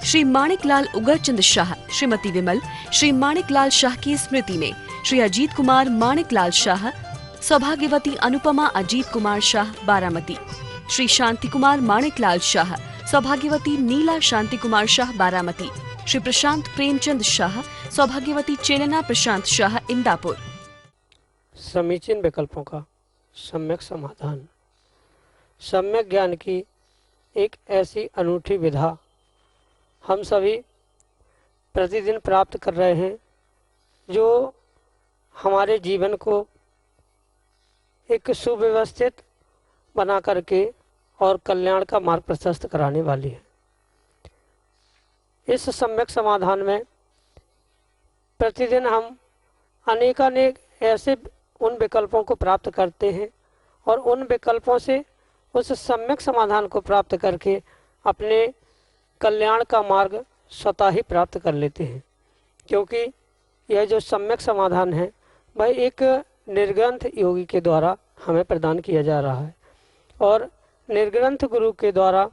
श्री माणिकलाल उगरचंद शाह, श्रीमती विमल, श्री माणिकलाल शाह की स्मृति में श्री अजीत कुमार माणिकलाल शाह, सौभाग्यवती अनुपमा अजीत कुमार शाह बारामती, श्री शांति कुमार माणिकलाल शाह, सौभाग्यवती नीला शांति कुमार शाह बारामती, श्री प्रशांत प्रेमचंद शाह, सौभाग्यवती चेलना प्रशांत शाह इंदापुर। समीचीन विकल्पों का सम्यक समाधान। सम्यक ज्ञान की एक ऐसी अनूठी विधा हम सभी प्रतिदिन प्राप्त कर रहे हैं जो हमारे जीवन को एक सुव्यवस्थित बना करके और कल्याण का मार्ग प्रशस्त कराने वाली है। इस सम्यक समाधान में प्रतिदिन हम अनेकानेक ऐसे उन विकल्पों को प्राप्त करते हैं और उन विकल्पों से उस सम्यक समाधान को प्राप्त करके अपने कल्याण का मार्ग स्वतः ही प्राप्त कर लेते हैं, क्योंकि यह जो सम्यक समाधान है वह एक निर्ग्रंथ योगी के द्वारा हमें प्रदान किया जा रहा है और निर्ग्रंथ गुरु के द्वारा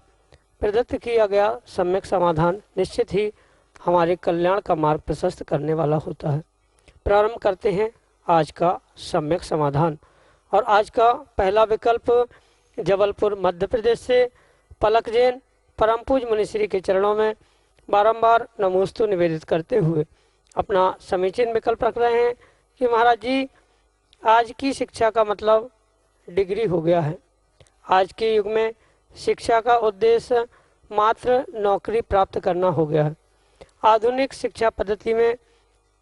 प्रदत्त किया गया सम्यक समाधान निश्चित ही हमारे कल्याण का मार्ग प्रशस्त करने वाला होता है। प्रारंभ करते हैं आज का सम्यक समाधान। और आज का पहला विकल्प जबलपुर मध्य प्रदेश से पलक जैन परम पूज मुनिश्री के चरणों में बारंबार नमोस्तु निवेदित करते हुए अपना समीचीन विकल्प रख रहे हैं कि महाराज जी, आज की शिक्षा का मतलब डिग्री हो गया है। आज के युग में शिक्षा का उद्देश्य मात्र नौकरी प्राप्त करना हो गया है। आधुनिक शिक्षा पद्धति में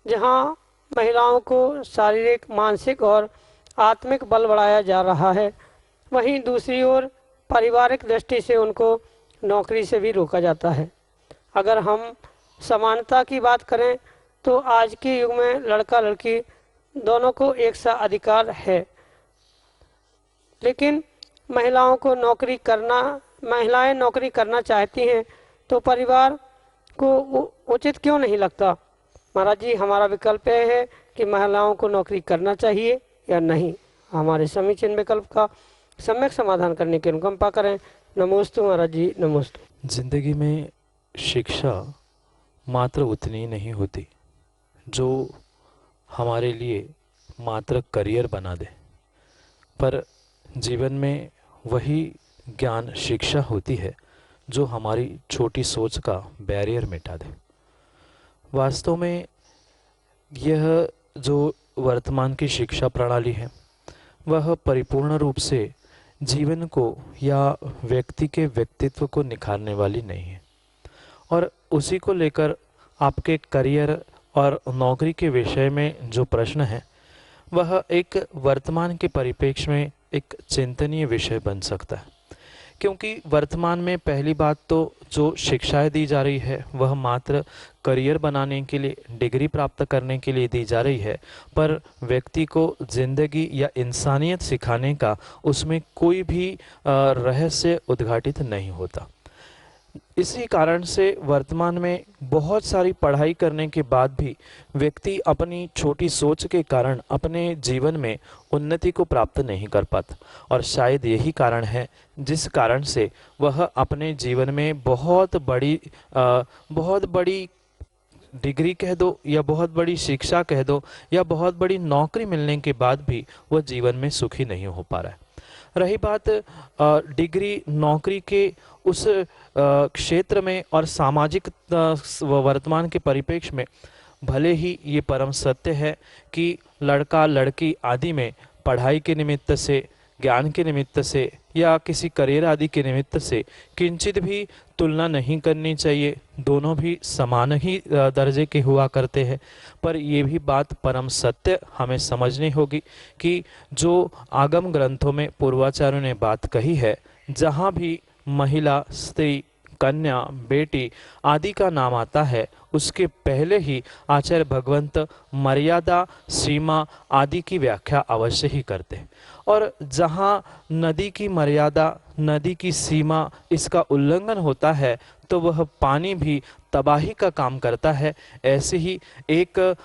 जहां महिलाओं को शारीरिक, मानसिक और आत्मिक बल बढ़ाया जा रहा है, वहीं दूसरी ओर पारिवारिक दृष्टि से उनको नौकरी से भी रोका जाता है। अगर हम समानता की बात करें तो आज के युग में लड़का लड़की दोनों को एक सा अधिकार है, लेकिन महिलाएं नौकरी करना चाहती हैं तो परिवार को उचित क्यों नहीं लगता? महाराज जी, हमारा विकल्प यह है कि महिलाओं को नौकरी करना चाहिए या नहीं। हमारे समीचीन विकल्प का सम्यक समाधान करने की अनुकंपा करें। नमोस्तु महाराज जी, नमोस्तु। जिंदगी में शिक्षा मात्र उतनी नहीं होती जो हमारे लिए मात्र करियर बना दे, पर जीवन में वही ज्ञान शिक्षा होती है जो हमारी छोटी सोच का बैरियर मिटा दे। वास्तव में यह जो वर्तमान की शिक्षा प्रणाली है वह परिपूर्ण रूप से जीवन को या व्यक्ति के व्यक्तित्व को निखारने वाली नहीं है, और उसी को लेकर आपके करियर और नौकरी के विषय में जो प्रश्न है वह एक वर्तमान के परिप्रेक्ष्य में एक चिंतनीय विषय बन सकता है। क्योंकि वर्तमान में पहली बात तो जो शिक्षाएं दी जा रही है वह मात्र करियर बनाने के लिए, डिग्री प्राप्त करने के लिए दी जा रही है, पर व्यक्ति को जिंदगी या इंसानियत सिखाने का उसमें कोई भी रहस्य उद्घाटित नहीं होता। इसी कारण से वर्तमान में बहुत सारी पढ़ाई करने के बाद भी व्यक्ति अपनी छोटी सोच के कारण अपने जीवन में उन्नति को प्राप्त नहीं कर पाता, और शायद यही कारण है जिस कारण से वह अपने जीवन में बहुत बड़ी डिग्री कह दो या बहुत बड़ी शिक्षा कह दो या बहुत बड़ी नौकरी मिलने के बाद भी वह जीवन में सुखी नहीं हो पा रहा है। रही बात डिग्री नौकरी के उस क्षेत्र में और सामाजिक वर्तमान के परिप्रेक्ष्य में, भले ही ये परम सत्य है कि लड़का लड़की आदि में पढ़ाई के निमित्त से, ज्ञान के निमित्त से या किसी करियर आदि के निमित्त से किंचित भी तुलना नहीं करनी चाहिए, दोनों भी समान ही दर्जे के हुआ करते हैं। पर ये भी बात परम सत्य हमें समझनी होगी कि जो आगम ग्रंथों में पूर्वाचार्यों ने बात कही है, जहाँ भी महिला, स्त्री, कन्या, बेटी आदि का नाम आता है उसके पहले ही आचार्य भगवंत मर्यादा, सीमा आदि की व्याख्या अवश्य ही करते हैं। और जहाँ नदी की मर्यादा, नदी की सीमा इसका उल्लंघन होता है तो वह पानी भी तबाही का काम करता है। ऐसे ही एक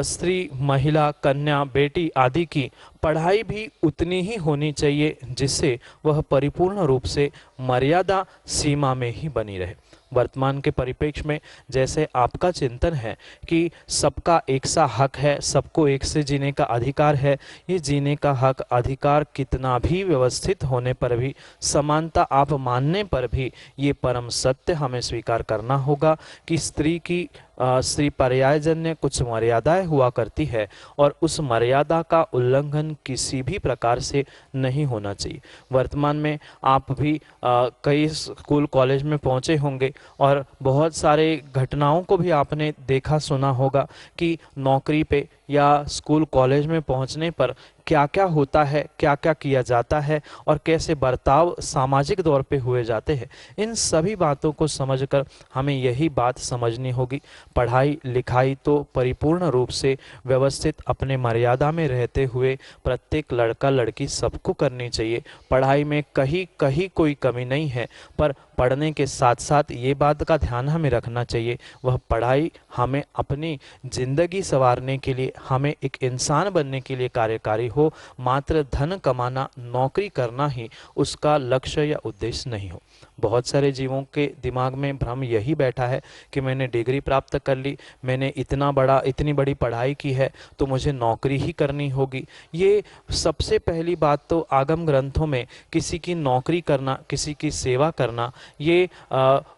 स्त्री, महिला, कन्या, बेटी आदि की पढ़ाई भी उतनी ही होनी चाहिए जिससे वह परिपूर्ण रूप से मर्यादा, सीमा में ही बनी रहे। वर्तमान के परिप्रेक्ष्य में जैसे आपका चिंतन है कि सबका एक सा हक है, सबको एक से जीने का अधिकार है, ये जीने का हक अधिकार कितना भी व्यवस्थित होने पर भी, समानता आप मानने पर भी, ये परम सत्य हमें स्वीकार करना होगा कि स्त्री की स्त्री पर्यायजन्य कुछ मर्यादाएं हुआ करती है और उस मर्यादा का उल्लंघन किसी भी प्रकार से नहीं होना चाहिए। वर्तमान में आप भी कई स्कूल कॉलेज में पहुंचे होंगे और बहुत सारे घटनाओं को भी आपने देखा सुना होगा कि नौकरी पे या स्कूल कॉलेज में पहुंचने पर क्या क्या होता है, क्या क्या किया जाता है और कैसे बर्ताव सामाजिक तौर पे हुए जाते हैं। इन सभी बातों को समझकर हमें यही बात समझनी होगी, पढ़ाई लिखाई तो परिपूर्ण रूप से व्यवस्थित अपने मर्यादा में रहते हुए प्रत्येक लड़का लड़की सबको करनी चाहिए। पढ़ाई में कहीं कहीं कोई कमी नहीं है, पर पढ़ने के साथ साथ ये बात का ध्यान हमें रखना चाहिए, वह पढ़ाई हमें अपनी ज़िंदगी संवारने के लिए, हमें एक इंसान बनने के लिए कार्यकारी हो। मात्र धन कमाना, नौकरी करना ही उसका लक्ष्य या उद्देश्य नहीं हो। बहुत सारे जीवों के दिमाग में भ्रम यही बैठा है कि मैंने डिग्री प्राप्त कर ली, मैंने इतनी बड़ी पढ़ाई की है तो मुझे नौकरी ही करनी होगी। ये सबसे पहली बात तो आगम ग्रंथों में किसी की नौकरी करना, किसी की सेवा करना, ये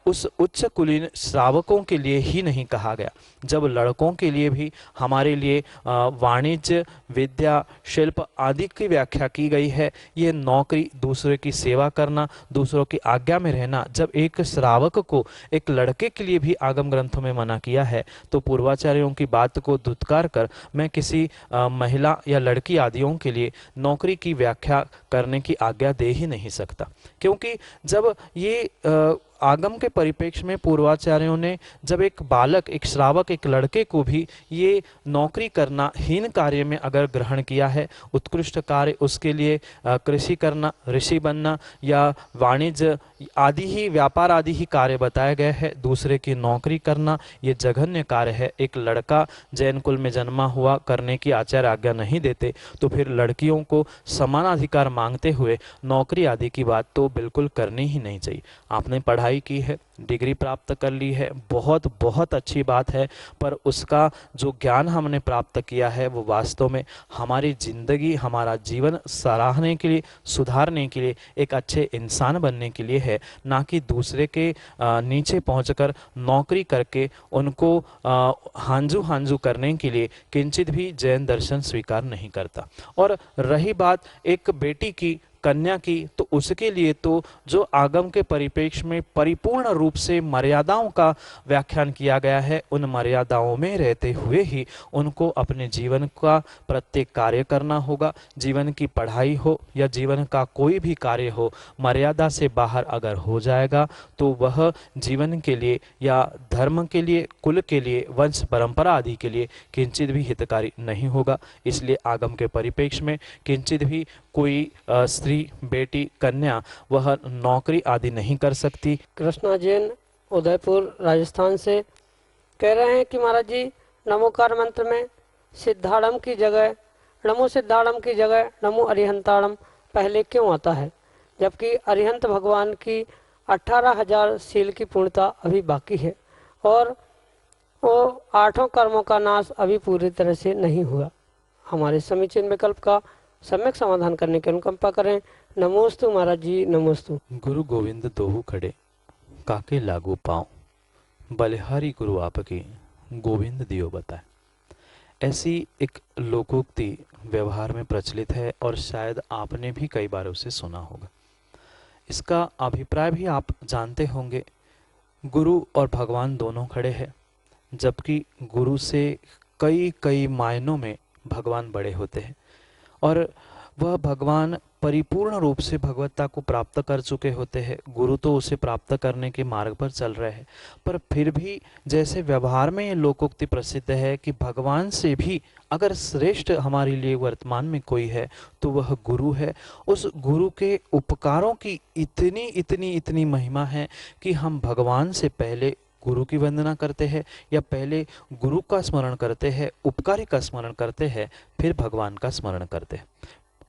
उस उच्च कुलीन श्रावकों के लिए ही नहीं कहा गया। जब लड़कों के लिए भी हमारे लिए वाणिज्य, विद्या, शिल्प आदि की व्याख्या की गई है, ये नौकरी, दूसरे की सेवा करना, दूसरों की आज्ञा में रहना, जब एक श्रावक को, एक लड़के के लिए भी आगम ग्रंथों में मना किया है, तो पूर्वाचार्यों की बात को धुतकार कर मैं किसी महिला या लड़की आदियों के लिए नौकरी की व्याख्या करने की आज्ञा दे ही नहीं सकता। क्योंकि जब ये आगम के परिप्रेक्ष्य में पूर्वाचार्यों ने जब एक बालक, एक श्रावक, एक लड़के को भी ये नौकरी करना हीन कार्य में अगर ग्रहण किया है, उत्कृष्ट कार्य उसके लिए कृषि करना, ऋषि बनना या वाणिज्य आदि ही, व्यापार आदि ही कार्य बताया गया है, दूसरे की नौकरी करना ये जघन्य कार्य है। एक लड़का जैन कुल में जन्मा हुआ करने की आचार्य आज्ञा नहीं देते, तो फिर लड़कियों को समान अधिकार मांगते हुए नौकरी आदि की बात तो बिल्कुल करनी ही नहीं चाहिए। आपने पढ़ाई की है, डिग्री प्राप्त कर ली है, बहुत बहुत अच्छी बात है, पर उसका जो ज्ञान हमने प्राप्त किया है वो वास्तव में हमारी जिंदगी, हमारा जीवन सराहने के लिए, सुधारने के लिए, एक अच्छे इंसान बनने के लिए है, ना कि दूसरे के नीचे पहुंचकर नौकरी करके उनको हांजू हांजू करने के लिए किंचित भी जैन दर्शन स्वीकार नहीं करता। और रही बात एक बेटी की, कन्या की, तो उसके लिए तो जो आगम के परिप्रेक्ष्य में परिपूर्ण रूप से मर्यादाओं का व्याख्यान किया गया है, उन मर्यादाओं में रहते हुए ही उनको अपने जीवन का प्रत्येक कार्य करना होगा। जीवन की पढ़ाई हो या जीवन का कोई भी कार्य हो, मर्यादा से बाहर अगर हो जाएगा तो वह जीवन के लिए या धर्म के लिए, कुल के लिए, वंश परंपरा आदि के लिए किंचित भी हितकारी नहीं होगा। इसलिए आगम के परिप्रेक्ष्य में किंचित भी कोई स्त्री, बेटी, कन्या वह नौकरी आदि नहीं कर सकती। कृष्णा जैन उदयपुर राजस्थान से कह रहे हैं कि महाराज जी, नमोकार मंत्र में सिद्धाड़म की जगह, नमो सिद्धाड़म की जगह नमो अरिहंताड़म पहले क्यों आता है, जबकि अरिहंत भगवान की 18,000 शील की पूर्णता अभी बाकी है और वो 8 कर्मों का नाश अभी पूरी तरह से नहीं हुआ। हमारे समीचीन विकल्प का सम्यक समाधान करने की अनुकंपा करें। नमोस्तु महाराज जी, नमोस्तु। गुरु गोविंद दोहु खड़े, काके लागू पाँव, बलिहारी गुरु आपकी, गोविंद दियो बताए। ऐसी एक लोकोक्ति व्यवहार में प्रचलित है और शायद आपने भी कई बार उसे सुना होगा। इसका अभिप्राय भी आप जानते होंगे। गुरु और भगवान दोनों खड़े हैं, जबकि गुरु से कई कई मायनों में भगवान बड़े होते हैं और वह भगवान परिपूर्ण रूप से भगवत्ता को प्राप्त कर चुके होते हैं। गुरु तो उसे प्राप्त करने के मार्ग पर चल रहे हैं, पर फिर भी जैसे व्यवहार में ये लोकोक्ति प्रसिद्ध है कि भगवान से भी अगर श्रेष्ठ हमारे लिए वर्तमान में कोई है तो वह गुरु है। उस गुरु के उपकारों की इतनी इतनी इतनी महिमा है कि हम भगवान से पहले गुरु की वंदना करते हैं या पहले गुरु का स्मरण करते हैं, उपकारी का स्मरण करते हैं, फिर भगवान का स्मरण करते हैं।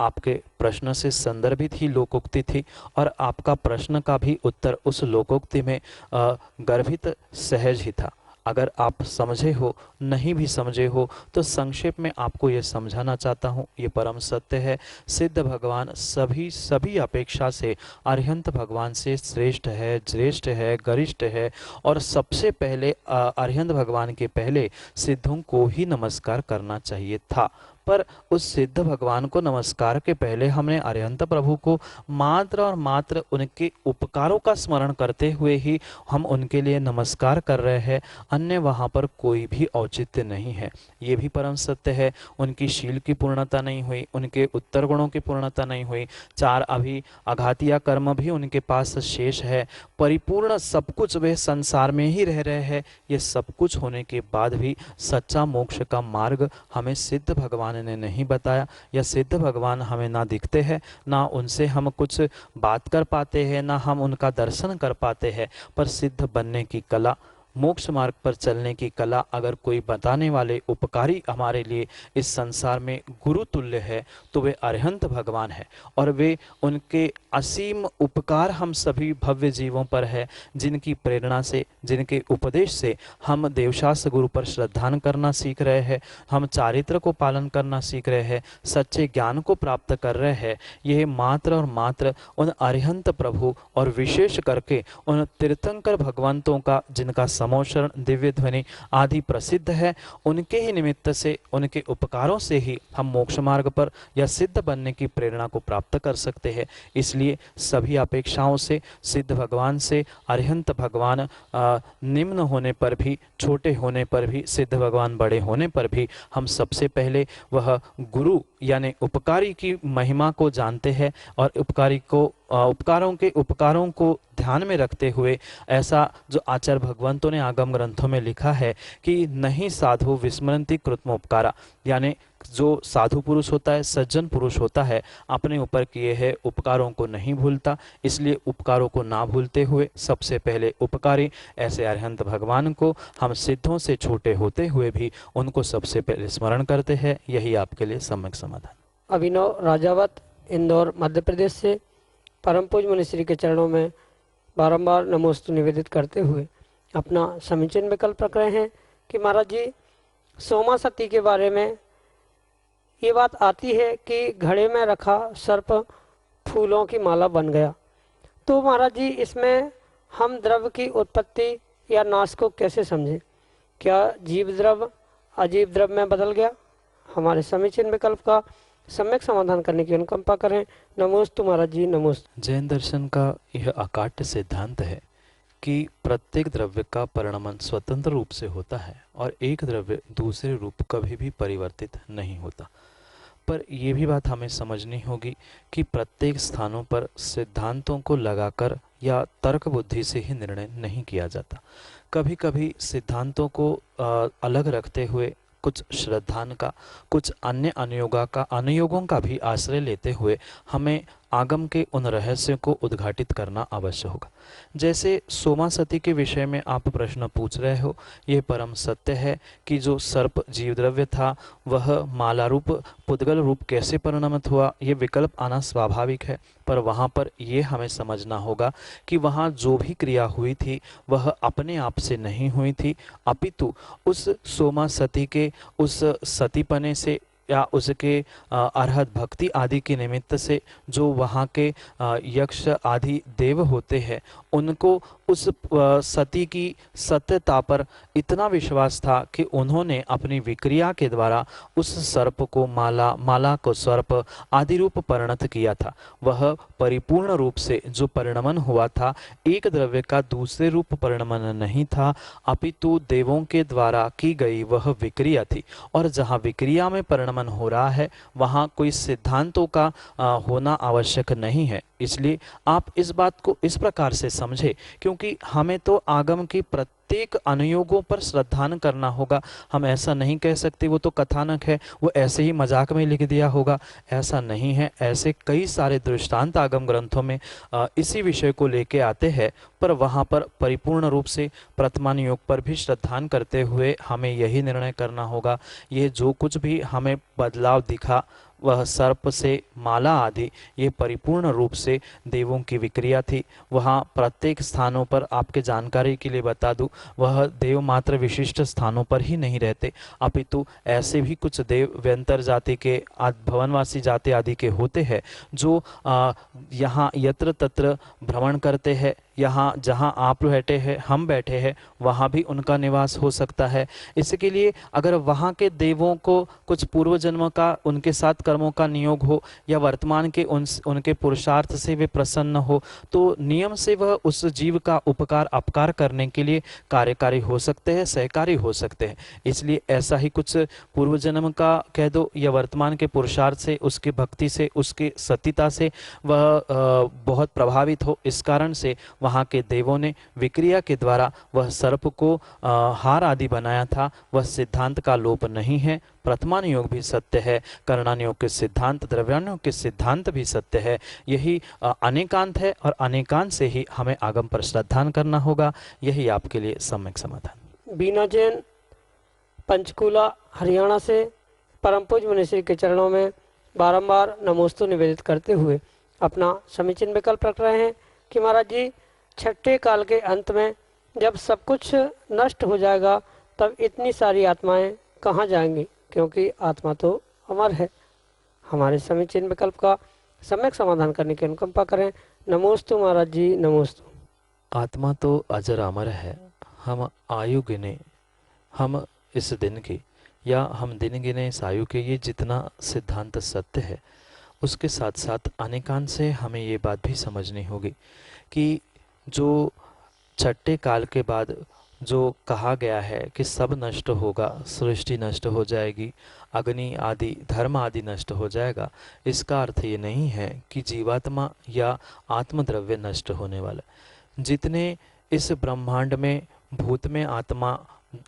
आपके प्रश्न से संदर्भित ही लोकोक्ति थी और आपका प्रश्न का भी उत्तर उस लोकोक्ति में गर्भित सहज ही था। अगर आप समझे हो, नहीं भी समझे हो, तो संक्षेप में आपको ये समझाना चाहता हूँ, ये परम सत्य है। सिद्ध भगवान सभी अपेक्षा से अरिहंत भगवान से श्रेष्ठ है, ज्येष्ठ है, गरिष्ठ है और सबसे पहले अरिहंत भगवान के पहले सिद्धों को ही नमस्कार करना चाहिए था। पर उस सिद्ध भगवान को नमस्कार के पहले हमने अरिहंत प्रभु को मात्र और मात्र उनके उपकारों का स्मरण करते हुए ही हम उनके लिए नमस्कार कर रहे हैं, अन्य वहाँ पर कोई भी औचित्य नहीं है। ये भी परम सत्य है। उनकी शील की पूर्णता नहीं हुई, उनके उत्तर गुणों की पूर्णता नहीं हुई, 4 अभी अघातिया कर्म भी उनके पास शेष है, परिपूर्ण सब कुछ वे संसार में ही रह रहे हैं। ये सब कुछ होने के बाद भी सच्चा मोक्ष का मार्ग हमें सिद्ध भगवान ने नहीं बताया, या सिद्ध भगवान हमें ना दिखते हैं, ना उनसे हम कुछ बात कर पाते हैं, ना हम उनका दर्शन कर पाते हैं। पर सिद्ध बनने की कला, मोक्ष मार्ग पर चलने की कला अगर कोई बताने वाले उपकारी हमारे लिए इस संसार में गुरु तुल्य है तो वे अरिहंत भगवान है। और वे उनके असीम उपकार हम सभी भव्य जीवों पर है, जिनकी प्रेरणा से, जिनके उपदेश से हम देवशास्त्र गुरु पर श्रद्धान करना सीख रहे हैं, हम चारित्र को पालन करना सीख रहे हैं, सच्चे ज्ञान को प्राप्त कर रहे हैं। यह मात्र और मात्र उन अरिहंत प्रभु और विशेष करके उन तीर्थंकर भगवंतों का, जिनका समोशरण, दिव्य ध्वनि आदि प्रसिद्ध है, उनके ही निमित्त से, उनके उपकारों से ही हम मोक्ष मार्ग पर या सिद्ध बनने की प्रेरणा को प्राप्त कर सकते हैं। इसलिए सभी अपेक्षाओं से सिद्ध भगवान से अरिहंत भगवान निम्न होने पर भी, छोटे होने पर भी, सिद्ध भगवान बड़े होने पर भी हम सबसे पहले वह गुरु यानी उपकारी की महिमा को जानते हैं और उपकारों को ध्यान में रखते हुए, ऐसा जो आचार्य भगवंतों ने आगम ग्रंथों में लिखा है कि नहीं साधु विस्मरन्ति कृत्मोपकारा, यानी जो साधु पुरुष होता है, सज्जन पुरुष होता है, अपने ऊपर किए हैं उपकारों को नहीं भूलता। इसलिए उपकारों को ना भूलते हुए सबसे पहले उपकारी ऐसे अरिहंत भगवान को हम सिद्धों से छोटे होते हुए भी उनको सबसे पहले स्मरण करते हैं। यही आपके लिए सम्यक समाधान। अभिनव राजावत, इंदौर, मध्य प्रदेश से परम पूज्य मुनिश्री के चरणों में बारंबार नमोस्तु निवेदित करते हुए अपना समीचीन विकल्प रख रहे हैं कि महाराज जी, सोमा सती के बारे में ये बात आती है कि घड़े में रखा सर्प फूलों की माला बन गया। तो महाराज जी, इसमें हम द्रव्य की उत्पत्ति या नाश को कैसे समझें? क्या जीव द्रव्य अजीव द्रव्य में बदल गया? हमारे समीचीन विकल्प का सम्यक समाधान करने की अनुकंपा करें। नमोस्तु महाराज जी, नमोस्तु। जैन दर्शन का यह अकाट्य सिद्धांत है कि प्रत्येक द्रव्य का परिणमन स्वतंत्र रूप से होता है और एक द्रव्य दूसरे रूप कभी भी परिवर्तित नहीं होता। पर यह भी बात हमें समझनी होगी कि प्रत्येक स्थानों पर सिद्धांतों को लगाकर या तर्क बुद्धि से ही निर्णय नहीं किया जाता। कभी कभी सिद्धांतों को अलग रखते हुए कुछ श्रद्धान का, कुछ अन्य अनुयोगों का भी आश्रय लेते हुए हमें आगम के उन रहस्यों को उद्घाटित करना अवश्य होगा। जैसे सोमा सती के विषय में आप प्रश्न पूछ रहे हो, यह परम सत्य है कि जो सर्प जीव द्रव्य था वह माला रूप, पुद्गल रूप कैसे परिणमित हुआ, ये विकल्प आना स्वाभाविक है। पर वहाँ पर यह हमें समझना होगा कि वहाँ जो भी क्रिया हुई थी वह अपने आप से नहीं हुई थी, अपितु उस सोमा सती के उस सतीपने से या उसके अर्हत भक्ति आदि के निमित्त से जो वहाँ के यक्ष आदि देव होते हैं, उनको उस सती की सत्यता पर इतना विश्वास था कि उन्होंने अपनी विक्रिया के द्वारा उस सर्प को माला को सर्प आदि रूप परिणत किया था। वह परिपूर्ण रूप से जो परिणमन हुआ था, एक द्रव्य का दूसरे रूप परिणमन नहीं था, अपितु देवों के द्वारा की गई वह विक्रिया थी। और जहाँ विक्रिया में परिणमन हो रहा है वहाँ कोई सिद्धांतों का होना आवश्यक नहीं है। इसलिए आप इस बात को इस प्रकार से समझे, क्योंकि हमें तो आगम की प्रत्येक अनुयोगों पर श्रद्धान करना होगा। हम ऐसा नहीं कह सकते वो तो कथानक है, वो ऐसे ही मजाक में लिख दिया होगा, ऐसा नहीं है। ऐसे कई सारे दृष्टांत आगम ग्रंथों में इसी विषय को लेके आते हैं, पर वहाँ पर परिपूर्ण रूप से प्रथमानुयोग पर भी श्रद्धान करते हुए हमें यही निर्णय करना होगा, ये जो कुछ भी हमें बदलाव दिखा वह सर्प से माला आदि ये परिपूर्ण रूप से देवों की विक्रिया थी। वहाँ प्रत्येक स्थानों पर, आपके जानकारी के लिए बता दूं, वह देव मात्र विशिष्ट स्थानों पर ही नहीं रहते, अपितु ऐसे भी कुछ देव व्यंतर जाति के, भवनवासी जाति आदि के होते हैं जो यहाँ यत्र तत्र भ्रमण करते हैं। यहाँ जहाँ आप बैठे हैं, हम बैठे हैं, वहाँ भी उनका निवास हो सकता है। इसके लिए अगर वहाँ के देवों को कुछ पूर्व जन्म का, उनके साथ कर्मों का नियोग हो, या वर्तमान के उनके पुरुषार्थ से वे प्रसन्न हो, तो नियम से वह उस जीव का उपकार अपकार करने के लिए कार्यकारी हो सकते हैं, सहकारी हो सकते हैं। इसलिए ऐसा ही कुछ पूर्व जन्म का कह दो, या वर्तमान के पुरुषार्थ से, उसकी भक्ति से, उसकी सतीता से वह बहुत प्रभावित हो, इस कारण से वहाँ के देवों ने विक्रिया के द्वारा वह सर्प को हार आदि बनाया था। वह सिद्धांत का लोप नहीं है। प्रथमान योग भी सत्य है, कर्णानुयोग के सिद्धांत, द्रव्यानुयोग के सिद्धांत भी सत्य है। यही अनेकांत है, और अनेकांत से ही हमें आगम पर श्रद्धान करना होगा। यही आपके लिए सम्यक समाधान। बीना जैन, पंचकूला, हरियाणा से परम पूज्य मुनिश्री के चरणों में बारंबार नमोस्तु निवेदित करते हुए अपना समीचीन विकल्प रख रहे हैं कि महाराज जी, छठे काल के अंत में जब सब कुछ नष्ट हो जाएगा, तब इतनी सारी आत्माएं कहाँ जाएंगी, क्योंकि आत्मा तो अमर है। हमारे समीचीन विकल्प का सम्यक समाधान करने की अनुकंपा करें। नमोस्तु महाराज जी, नमोस्तु। आत्मा तो अजर अमर है। हम आयु गिने, हम इस दिन की, या हम दिन गिने इस आयु के, ये जितना सिद्धांत सत्य है, उसके साथ साथ अनेकांत से हमें ये बात भी समझनी होगी कि जो छठे काल के बाद जो कहा गया है कि सब नष्ट होगा, सृष्टि नष्ट हो जाएगी, अग्नि आदि, धर्म आदि नष्ट हो जाएगा, इसका अर्थ ये नहीं है कि जीवात्मा या आत्मद्रव्य नष्ट होने वाला। जितने इस ब्रह्मांड में भूत में आत्मा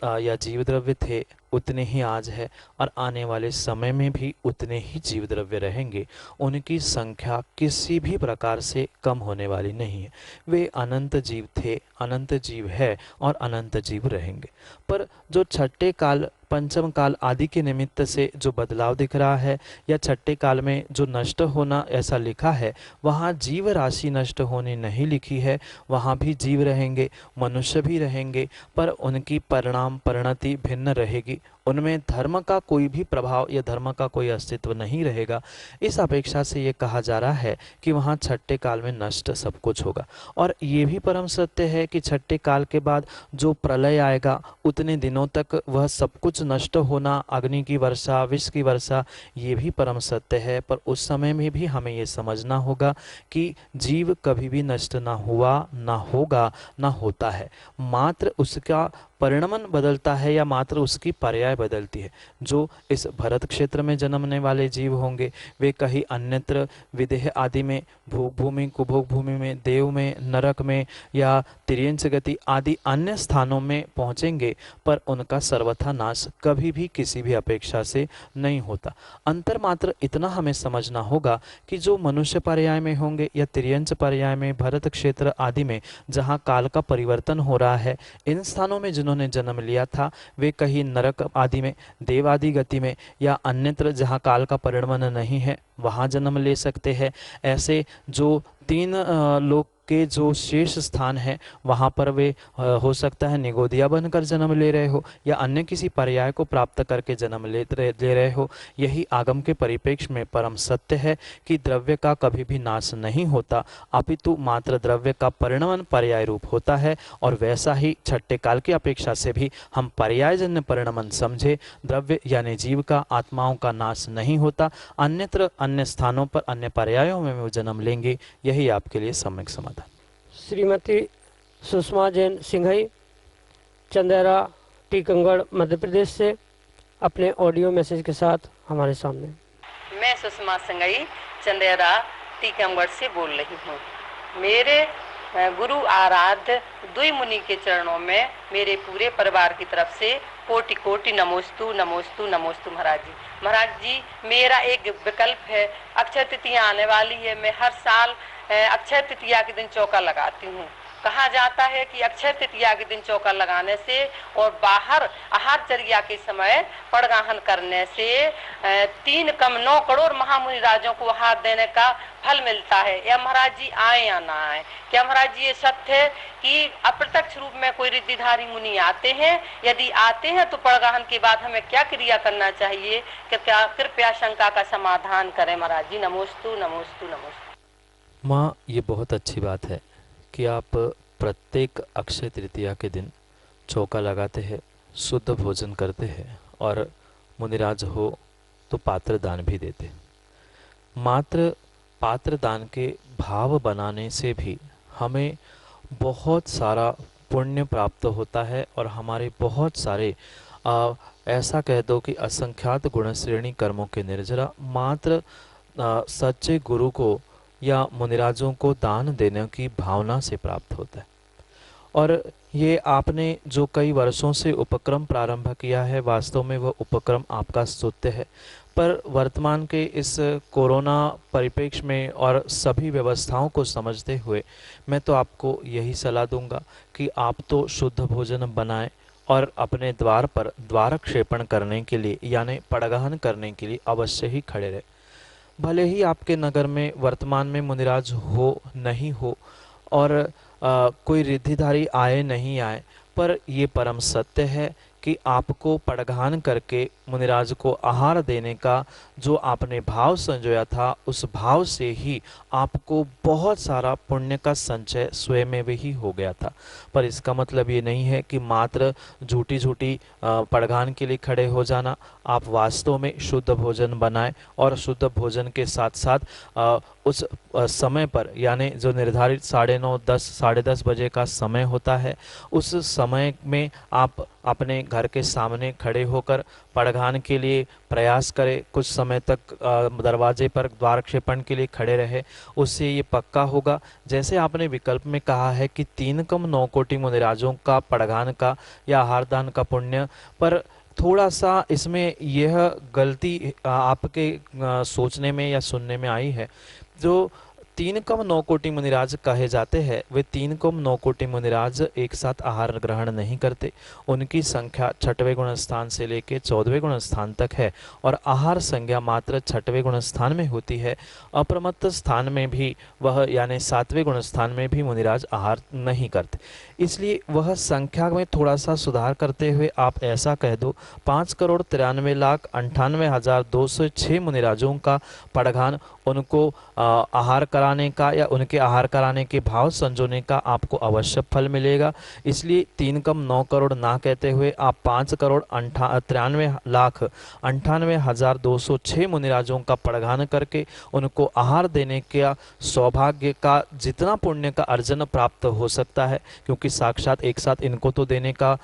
या जीव द्रव्य थे, उतने ही आज है, और आने वाले समय में भी उतने ही जीव द्रव्य रहेंगे। उनकी संख्या किसी भी प्रकार से कम होने वाली नहीं है। वे अनंत जीव थे, अनंत जीव है, और अनंत जीव रहेंगे। पर जो छठे काल, पंचम काल आदि के निमित्त से जो बदलाव दिख रहा है, या छठे काल में जो नष्ट होना ऐसा लिखा है, वहाँ जीव राशि नष्ट होनी नहीं लिखी है। वहाँ भी जीव रहेंगे, मनुष्य भी रहेंगे, पर उनकी परिणाम परिणति भिन्न रहेगी। उनमें धर्म का कोई भी प्रभाव या धर्म का कोई अस्तित्व नहीं रहेगा। इस अपेक्षा से ये कहा जा रहा है कि वहाँ छठे काल में नष्ट सब कुछ होगा। और ये भी परम सत्य है कि छठे काल के बाद जो प्रलय आएगा, उतने दिनों तक वह सब कुछ नष्ट होना, अग्नि की वर्षा, विष की वर्षा, ये भी परम सत्य है। पर उस समय में भी हमें ये समझना होगा कि जीव कभी भी नष्ट ना हुआ, ना होगा, ना होता है। मात्र उसका परिणमन बदलता है, या मात्र उसकी पर्याय बदलती है। जो इस भरत क्षेत्र में जन्मने वाले जीव होंगे, वे कहीं अन्यत्र विदेह आदि में, भोग भूमि, कुभोग भूमि में, देव में, नरक में, या तिर्यंच गति आदि अन्य स्थानों में पहुँचेंगे, पर उनका सर्वथा नाश कभी भी किसी भी अपेक्षा से नहीं होता। अंतर मात्र इतना हमें समझना होगा कि जो मनुष्य पर्याय में होंगे, या तिर्यंच पर्याय में, भरत क्षेत्र आदि में, जहाँ काल का परिवर्तन हो रहा है, इन स्थानों में जिन्होंने जन्म लिया था, वे कहीं नरक आदि में, देव आदि गति में, या अन्यत्र जहाँ काल का परिणमन नहीं है, वहाँ जन्म ले सकते हैं। ऐसे जो तीन लोक के जो शेष स्थान है, वहाँ पर वे हो सकता है निगोदिया बनकर जन्म ले रहे हो, या अन्य किसी पर्याय को प्राप्त करके जन्म ले रहे हो। यही आगम के परिप्रेक्ष्य में परम सत्य है कि द्रव्य का कभी भी नाश नहीं होता, अपितु मात्र द्रव्य का परिणमन पर्याय रूप होता है। और वैसा ही छठे काल की अपेक्षा से भी हम पर्यायजन्य परिणमन समझे। द्रव्य यानी जीव का, आत्माओं का नाश नहीं होता, अन्यत्र अन्य स्थानों पर, अन्य पर्यायों में वो जन्म लेंगे। यही आपके लिए सम्यक समाधान। श्रीमती सुषमा जैन सिंघई, चंदेरा, टीकमगढ़, मध्य प्रदेश से अपने ऑडियो मैसेज के साथ हमारे सामने। मैं सुषमा सिंघई, चंदेरा, टीकमगढ़ से बोल रही हूँ। मेरे गुरु आराध्य दुई मुनि के चरणों में मेरे पूरे परिवार की तरफ से कोटि कोटि नमोस्तु नमोस्तु नमोस्तु महाराज जी। महाराज जी, मेरा एक विकल्प है। अक्षय तृतीया आने वाली है। मैं हर साल अक्षय तृतीया के दिन चौका लगाती हूँ। कहा जाता है कि अक्षय तृतीया के दिन चौका लगाने से और बाहर आहार चर्या के समय पड़गाहन करने से 3 कम 9 करोड़ महामुनि राजों को आहार देने का फल मिलता है। या महाराज जी आए या ना आए, क्या महाराज जी ये सत्य है कि अप्रत्यक्ष रूप में कोई रिद्धिधारी मुनि आते हैं? यदि आते हैं तो पड़गाहन के बाद हमें क्या क्रिया करना चाहिए? कृपया शंका का समाधान करें महाराज जी। नमोस्तु नमोस्तु नमोस्तु। माँ, ये बहुत अच्छी बात है कि आप प्रत्येक अक्षय तृतीया के दिन चौका लगाते हैं, शुद्ध भोजन करते हैं और मुनिराज हो तो पात्र दान भी देते। मात्र पात्र दान के भाव बनाने से भी हमें बहुत सारा पुण्य प्राप्त होता है और हमारे बहुत सारे ऐसा कह दो कि असंख्यात गुण श्रेणी कर्मों के निर्जरा मात्र सच्चे गुरु को या मुनिराजों को दान देने की भावना से प्राप्त होता है। और ये आपने जो कई वर्षों से उपक्रम प्रारंभ किया है, वास्तव में वह उपक्रम आपका स्तुत्य है। पर वर्तमान के इस कोरोना परिप्रेक्ष्य में और सभी व्यवस्थाओं को समझते हुए मैं तो आपको यही सलाह दूंगा कि आप तो शुद्ध भोजन बनाएं और अपने द्वार पर द्वारक्षेपण करने के लिए यानी पड़गाहन करने के लिए अवश्य ही खड़े रहे। भले ही आपके नगर में वर्तमान में मुनिराज हो नहीं हो और कोई रिद्धिधारी आए नहीं आए, पर ये परम सत्य है कि आपको पड़गाहन करके मुनिराज को आहार देने का जो आपने भाव संजोया था, उस भाव से ही आपको बहुत सारा पुण्य का संचय स्वयं में भी हो गया था। पर इसका मतलब ये नहीं है कि मात्र झूठी झूठी पड़गाहन के लिए खड़े हो जाना। आप वास्तव में शुद्ध भोजन बनाएं और शुद्ध भोजन के साथ साथ उस समय पर यानी जो निर्धारित 9:30 10 बजे का समय होता है, उस समय में आप अपने घर के सामने खड़े होकर पड़गाहन के लिए प्रयास करें। कुछ समय तक दरवाजे पर द्वारक्षेपण के लिए खड़े रहे। उससे ये पक्का होगा, जैसे आपने विकल्प में कहा है कि 3 कम 9 कोटि मुनिराजों का पड़गाहन का या आहार दान का पुण्य, पर थोड़ा सा इसमें यह गलती आपके सोचने में या सुनने में आई है। जो 3 कम 9 कोटि मुनिराज कहे जाते हैं, वे 3 कम 9 कोटि मुनिराज एक साथ आहार ग्रहण नहीं करते। उनकी संख्या 6वें गुण स्थान से लेकर 14वें गुण स्थान तक है और आहार संज्ञा मात्र 6वें गुण स्थान में होती है। अप्रमत्त स्थान में भी वह यानी 7वें गुण स्थान में भी मुनिराज आहार नहीं करते। इसलिए वह संख्या में थोड़ा सा सुधार करते हुए आप ऐसा कह दो 5,93,98,206 मुनिराजों का पड़गाहन उनको आहार कराने का या उनके आहार कराने के भाव संजोने का आपको अवश्य फल मिलेगा। इसलिए 3 कम 9 करोड़ ना कहते हुए आप 5,93,98,206 मुनिराजों का पड़गाहन करके उनको आहार देने का सौभाग्य का जितना पुण्य का अर्जन प्राप्त हो सकता है, क्योंकि साक्षात एक साथ इनको तो देने का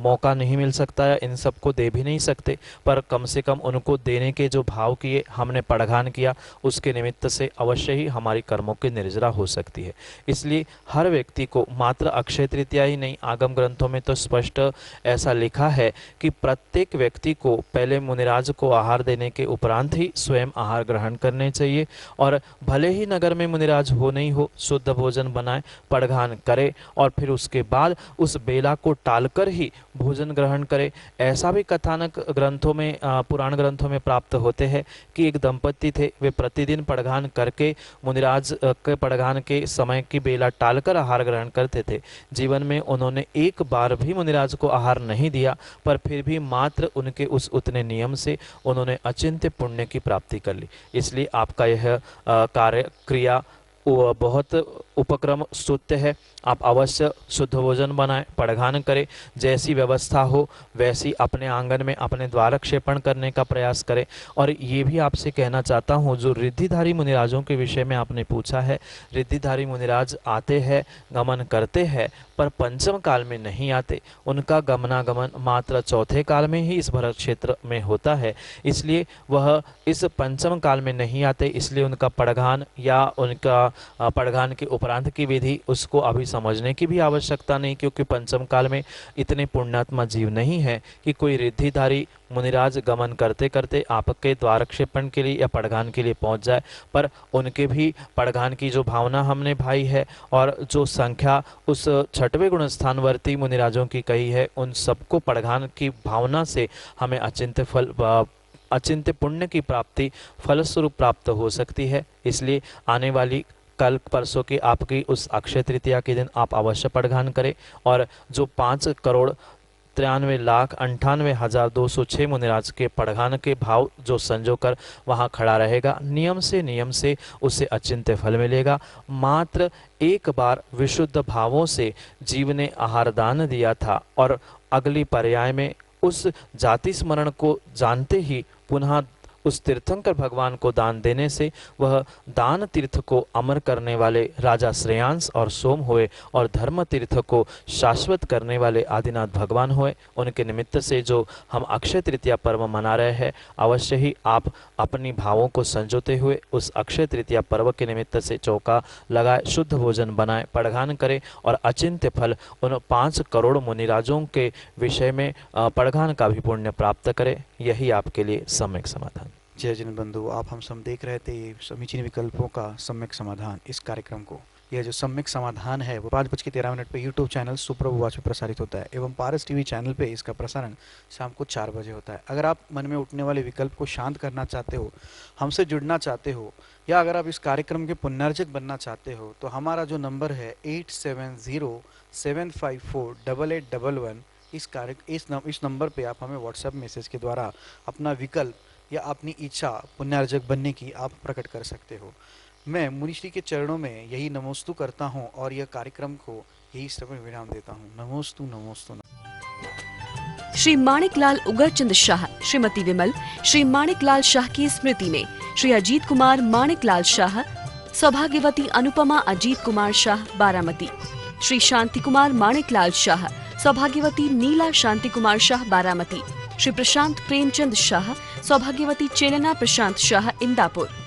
मौका नहीं मिल सकता है, इन सबको दे भी नहीं सकते, पर कम से कम उनको देने के जो भाव किए हमने पड़गाहन किया, उसके निमित्त से अवश्य ही हमारी कर्मों की निर्जरा हो सकती है। इसलिए हर व्यक्ति को मात्र अक्षय तृतीया ही नहीं, आगम ग्रंथों में तो स्पष्ट ऐसा लिखा है कि प्रत्येक व्यक्ति को पहले मुनिराज को आहार देने के उपरांत ही स्वयं आहार ग्रहण करने चाहिए। और भले ही नगर में मुनिराज हो नहीं हो, शुद्ध भोजन बनाए, पड़गाहन करे और फिर उसके बाद उस बेला को टालकर ही भोजन ग्रहण करे। ऐसा भी कथानक ग्रंथों में पुराण ग्रंथों में प्राप्त होते हैं कि एक दंपति थे, वे प्रतिदिन पड़गाहन करके मुनिराज के पड़गाहन के समय की बेला टालकर आहार ग्रहण करते थे। जीवन में उन्होंने एक बार भी मुनिराज को आहार नहीं दिया, पर फिर भी मात्र उनके उस उतने नियम से उन्होंने अचिंत्य पुण्य की प्राप्ति कर ली। इसलिए आपका यह कार्य क्रिया बहुत उपक्रम स्तुत्य है। आप अवश्य शुद्ध भोजन बनाएं, पड़गाहन करें, जैसी व्यवस्था हो वैसी अपने आंगन में अपने द्वारक्षेपण करने का प्रयास करें। और ये भी आपसे कहना चाहता हूँ, जो रिद्धिधारी मुनिराजों के विषय में आपने पूछा है, रिद्धिधारी मुनिराज आते हैं, गमन करते हैं, पर पंचम काल में नहीं आते। उनका गमनागमन मात्र चौथे काल में ही इस भरत क्षेत्र में होता है, इसलिए वह इस पंचम काल में नहीं आते। इसलिए उनका पड़घान या उनका पड़घान के उपरांत की विधि उसको अभी समझने की भी आवश्यकता नहीं, क्योंकि पंचम काल में इतने पुण्यात्मा जीव नहीं है कि कोई रिद्धिधारी मुनिराज गमन करते करते आपके द्वार क्षेपण के लिए या पड़घान के लिए पहुंच जाए। पर उनके भी पड़घान की जो भावना हमने भाई है और जो संख्या उस छठवें गुण स्थानवर्ती मुनिराजों की कही है, उन सबको पड़घान की भावना से हमें अचिंत्य पुण्य की प्राप्ति फलस्वरूप प्राप्त हो सकती है। इसलिए आने वाली कल परसों की आपकी उस अक्षय तृतीया के दिन आप अवश्य पड़घान करें और जो 5,93,98,206 मुनिराज के पड़घान के भाव जो संजो कर वहाँ खड़ा रहेगा, नियम से उसे अचिंत्य फल मिलेगा। मात्र एक बार विशुद्ध भावों से जीव ने आहार दान दिया था और अगली पर्याय में उस जाति स्मरण को जानते ही पुनः उस तीर्थंकर भगवान को दान देने से वह दान तीर्थ को अमर करने वाले राजा श्रेयांश और सोम हुए और धर्म तीर्थ को शाश्वत करने वाले आदिनाथ भगवान हुए। उनके निमित्त से जो हम अक्षय तृतीया पर्व मना रहे हैं, अवश्य ही आप अपनी भावों को संजोते हुए उस अक्षय तृतीया पर्व के निमित्त से चौका लगाए, शुद्ध भोजन बनाए, पड़घान करें और अचिंत्य फल उन 5 करोड़ मुनिराजों के विषय में पड़घान का भी पुण्य प्राप्त करें। यही आपके लिए सम्यक समाधान। जय जिन बंधु, आप हम सब देख रहे थे समीचीन विकल्पों का सम्यक समाधान। इस कार्यक्रम को यह जो सम्यक समाधान है वो 5:13 पे यूट्यूब चैनल सुप्रभु वाच पे प्रसारित होता है एवं पारस टीवी चैनल पे इसका प्रसारण शाम को 4 बजे होता है। अगर आप मन में उठने वाले विकल्प को शांत करना चाहते हो, हमसे जुड़ना चाहते हो या अगर आप इस कार्यक्रम के पुण्यार्जक बनना चाहते हो तो हमारा जो नंबर है 8707548811 इस नंबर पर आप हमें व्हाट्सएप मैसेज के द्वारा अपना विकल्प या अपनी इच्छा पुण्यार्जक बनने की आप प्रकट कर सकते हो। मैं मुनिश्री के चरणों में यही नमोस्तु करता हूं और यह कार्यक्रम को यही समय विराम देता हूं। नमोस्तु नमोस्तु। श्री माणिकलाल उगरचंद शाह, श्रीमती विमल, श्री माणिकलाल शाह की स्मृति में श्री अजीत कुमार माणिकलाल शाह, सौभाग्यवती अनुपमा अजीत कुमार शाह बारामती, श्री शांति कुमार माणिकलाल शाह, सौभाग्यवती नीला शांति कुमार शाह बारामती, श्री प्रशांत प्रेमचंद शाह, सौभाग्यवती चेलना प्रशांत शाह इंदापुर।